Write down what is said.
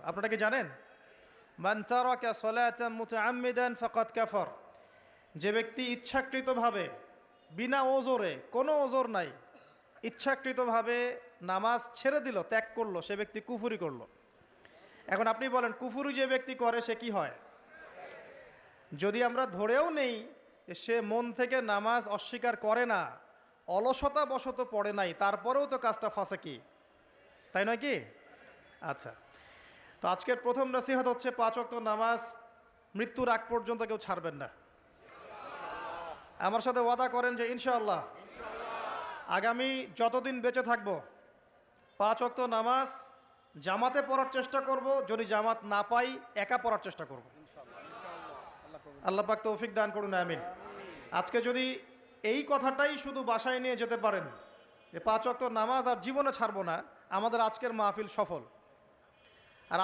আপনারা কি জানেন? মান তারাকা সালাতান মুতাআম্মিদান ফাকাদ কাফার। যে ব্যক্তি ইচ্ছাকৃতভাবে, বিনা ওজরে, কোনো ওজর নাই, ইচ্ছাকৃতভাবে নামাজ ছেড়ে দিল, ত্যাগ করলো, সে ব্যক্তি কুফরি করলো। এখন আপনি বলেন, কুফরি যে ব্যক্তি করে সে কি হয়? যদি আমরা ধরেও নেই যে সে মন থেকে নামাজ অস্বীকার করে না, অলসতা বশত পড়ে নাই, তারপরেও তো কাজটা ফাঁসে, কি তাই নয় কি? আচ্ছা, তো আজকের প্রথম নসিহত হচ্ছে 5 ওয়াক্ত নামাজ মৃত্যুর আগ পর্যন্ত কেউ ছাড়বেন না। আমার সাথে ওয়াদা করেন যে ইনশাআল্লাহ আগামী যতদিন বেঁচে থাকব 5 ওয়াক্ত নামাজ জামাতে পড়ার চেষ্টা করব, যদি জামাত না পাই একা পড়ার চেষ্টা করব। আল্লাহ পাক তৌফিক দান করুন, আমিন। আজকে যদি এই কথাটাই শুধু বাসায় নিয়ে যেতে পারেন যে 5 ওয়াক্ত নামাজ আর জীবনে ছাড়বো না, আমাদের আজকের মাহফিল সফল। আর